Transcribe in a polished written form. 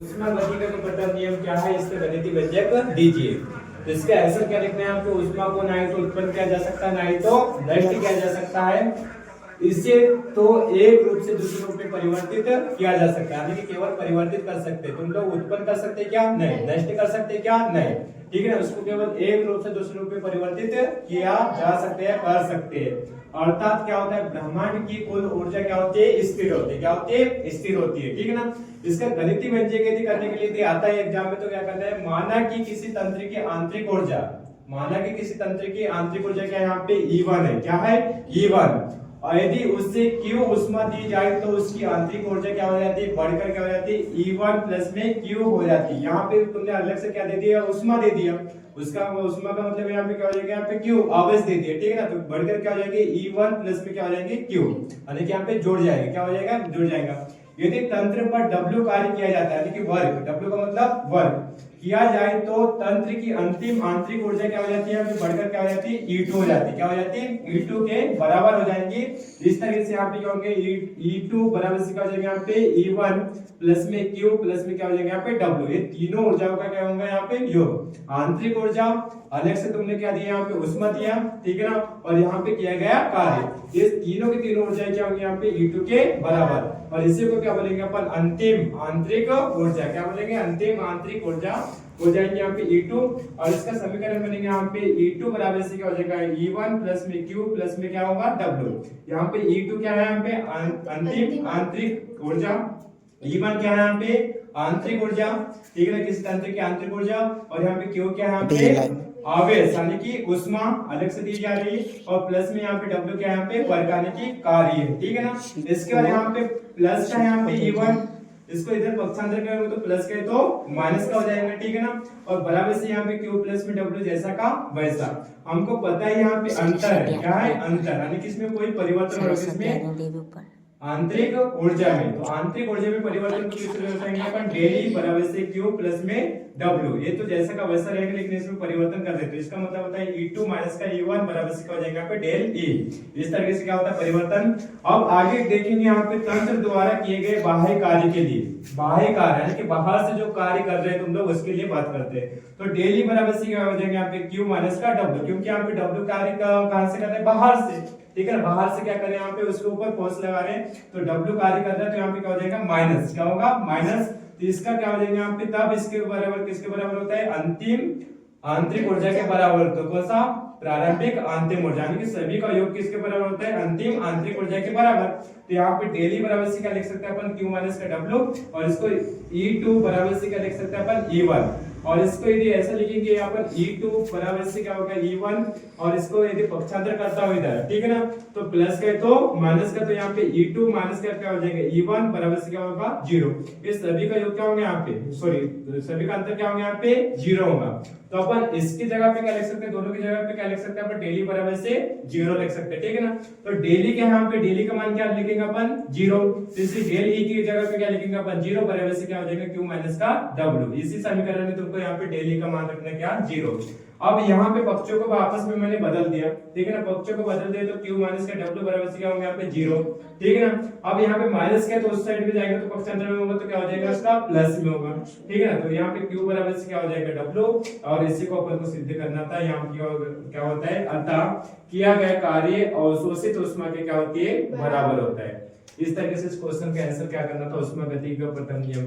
उष्मा गति का जो प्रथम नियम क्या है, इसका गणितीय व्यंजक दीजिए। तो इसका आंसर क्या लिखना है आपको, उष्मा को ना ही तो उत्पन्न किया जा सकता, ना ही तो नष्ट किया जा सकता है। इसे तो एक रूप से दूसरे रूप में परिवर्तित किया जा सकता है, यानी कि केवल परिवर्तित कर सकते हैं। तुम लोग उत्पन्न कर सकते क्या, नहीं। नष्ट कर सकते क्या, नहीं। ठीक है ना, उसको केवल एक रूप से दूसरे रूप में परिवर्तित किया जा सकते हैं, कर सकते हैं। अर्थात क्या होता है, ब्रह्मांड की कुल ऊर्जा क्या होती है, स्थिर होती है। क्या होती है, स्थिर होती है। ठीक है ना। इसका गणितीय व्यंजक यदि करने के लिए आता है एग्जाम में, तो क्या करना है, माना कि किसी तंत्र की आंतरिक ऊर्जा, माना कि किसी तंत्र की आंतरिक ऊर्जा क्या यहाँ पे E1 है, क्या है, E1। और यदि उससे Q उष्मा दी जाए तो उसकी आंतरिक ऊर्जा क्या हो जाती है, बढ़कर क्या हो जाती है, E1 प्लस में Q हो जाती है। यहाँ पे तुमने अलग से क्या दे दिया, उष्मा दे दिया। उसका उष्मा का मतलब यहाँ पे क्या हो जाएगा, यहाँ पे Q आवेश दे दिया। ठीक है ना, तो बढ़कर क्या हो जाएगी, E1 प्लस में क्या हो जाएगी, Q, यानी कि यहाँ पे जुड़ जाएगा। क्या हो जाएगा, जुड़ जाएगा। यदि तंत्र पर W कार्य किया जाता है, यानी कि वर्ग, W का मतलब वर्ग किया जाए, तो तंत्र की अंतिम आंतरिक ऊर्जा क्या हो जाती है, बढ़कर क्या हो जाती है, E2 हो जाती है। क्या हो जाती है, E2 के बराबर हो जाएंगी। इस तरह से यहाँ पे क्या होंगे, E2 बराबर से क्या हो जाएगा, यहाँ पे E1 प्लस में Q प्लस में क्या हो जाएगा, यहाँ पे W। ये तीनों ऊर्जाओं का क्या होगा, यहाँ पे योग। आंतरिक ऊर्जा अलग से तुमने क्या दिया, यहाँ पे उष्मा दिया। ठीक है ना, और यहाँ पे किया गया कार्य। ये तीनों की तीनों ऊर्जाएं क्या होंगी, यहाँ पे E2 के बराबर। और इसी को क्या बोलेंगे अपन, अंतिम आंतरिक ऊर्जा। क्या बोलेंगे, अंतिम आंतरिक ऊर्जा हो जाएगी यहाँ पे E2। और इसका समीकरण बनेगा यहाँ पे E2 बराबर से क्या हो जाएगा, E1 प्लस में Q प्लस में क्या होगा, W। यहाँ पे E2 क्या है, यहाँ पे अंतिम आंतरिक ऊर्जा। E1 क्या है, यहाँ पे आंतरिक ऊर्जा। ठीक है ना, किस तंत्र की आंतरिक ऊर्जा। और यहाँ पे Q क्या है, यहाँ पे आवेश, यानी कि उष्मा अलग से दी जा रही है। और प्लस में यहाँ पे W क्या है, यहाँ पे वर्ग, यानी कि कार्य। ठीक है ना। इसके बाद यहाँ पे प्लस का है, यहाँ पे E1, इसको इधर पक्षांतर करेंगे तो प्लस के तो माइनस का हो जाएगा। ठीक है ना, और बराबर से यहाँ पे Q प्लस में W जैसा का वैसा। हमको पता है यहाँ पे अंतर है, क्या है, अंतर, यानी कि इसमें कोई परिवर्तन हो, इसमें आंतरिक ऊर्जा में। तो आंतरिक ऊर्जा में परिवर्तन को किस तरह दर्शाएंगे अपन, डेल E बराबर से Q प्लस में W। ये तो जैसा का वैसा रहेगा, लेकिन इसमें परिवर्तन कर देते हैं। इसका मतलब होता है E2 माइनस का E1 बराबर से क्या हो जाएगा, यहाँ पे डेल E। इस तरीके से क्या होता है, परिवर्तन। अब आगे देखेंगे यहाँ पे तंत्र द्वारा किए गए बाह्य कार्य के लिए, बाह्य कार्य यानी कि बाहर से जो कार्य कर रहे हैं तुम लोग, उसके लिए बात करते हैं। तो डेल E बराबर से क्या हो जाएगा, यहाँ पे Q माइनस का W, क्योंकि यहाँ पे W कार्य कहां से कर रहे हैं, बाहर से। ठीक है ना, बाहर से क्या कर रहे हैं, यहाँ पे उसके ऊपर फोर्स लगा रहे हैं, तो W कार्य कर रहा है, तो यहाँ पे क्या हो जाएगा, माइनस। क्या होगा, माइनस। तो इसका क्या हो जाएगा यहाँ पे, तब इसके बराबर किसके बराबर होता है, अंतिम आंतरिक ऊर्जा के बराबर। तो कौन सा, प्रारंभिक अंतिम ऊर्जा, यानी कि सभी का योग किसके बराबर होता है, अंतिम आंतरिक ऊर्जा के बराबर। तो यहाँ पे डेल E बराबर से क्या लिख सकते हैं अपन, Q माइनस का W, और इसको E2 बराबर से क्या लिख सकते हैं अपन, E1। और इसको यदि ऐसा लिखेंगे यहाँ पर E2 बराबर से क्या होगा, E1, और इसको यदि पक्षांतर करता हूं इधर, ठीक है ना, तो प्लस का तो माइनस का, तो यहाँ पे E2 माइनस का क्या हो जाएगा, E1 बराबर से क्या होगा, 0। ये सभी का योग क्या होगा यहाँ पे, सॉरी सभी का अंतर क्या होगा, यहाँ पे 0 होगा। तो अपन इसकी जगह पे क्या लिख सकते हैं, दोनों की जगह पे क्या लिख सकते हैं अपन, डेली बराबर से 0 लिख सकते हैं। ठीक है ना, तो डेली के यहाँ पे डेली का मान क्या लिखेंगे अपन, 0। तो इसी डेल E की जगह पे क्या लिखेंगे अपन, 0 बराबर से क्या हो जाएगा, Q माइनस का W। इसी समीकरण में तुमको यहाँ पे डेली का मान रखना क्या, 0। अब यहाँ पे पक्षों को आपस में मैंने बदल दिया। ठीक है ना, पक्षों को बदल दिया तो Q माइनस का W बराबर से क्या होगा, यहाँ पे 0। ठीक है ना, अब यहाँ पे माइनस का तो उस साइड में जाएगा तो पक्षांतर में होगा, तो क्या हो जाएगा, उसका प्लस में होगा। ठीक है ना, तो यहाँ पे Q बराबर से क्या हो जाएगा, W। और इसी को अपन को सिद्ध करना था। यहाँ क्या होता है, अतः किया गया कार्य अवशोषित उष्मा के क्या होती है, बराबर होता है। इस तरीके से इस क्वेश्चन का आंसर क्या करना था, उष्मा गति का प्रथम नियम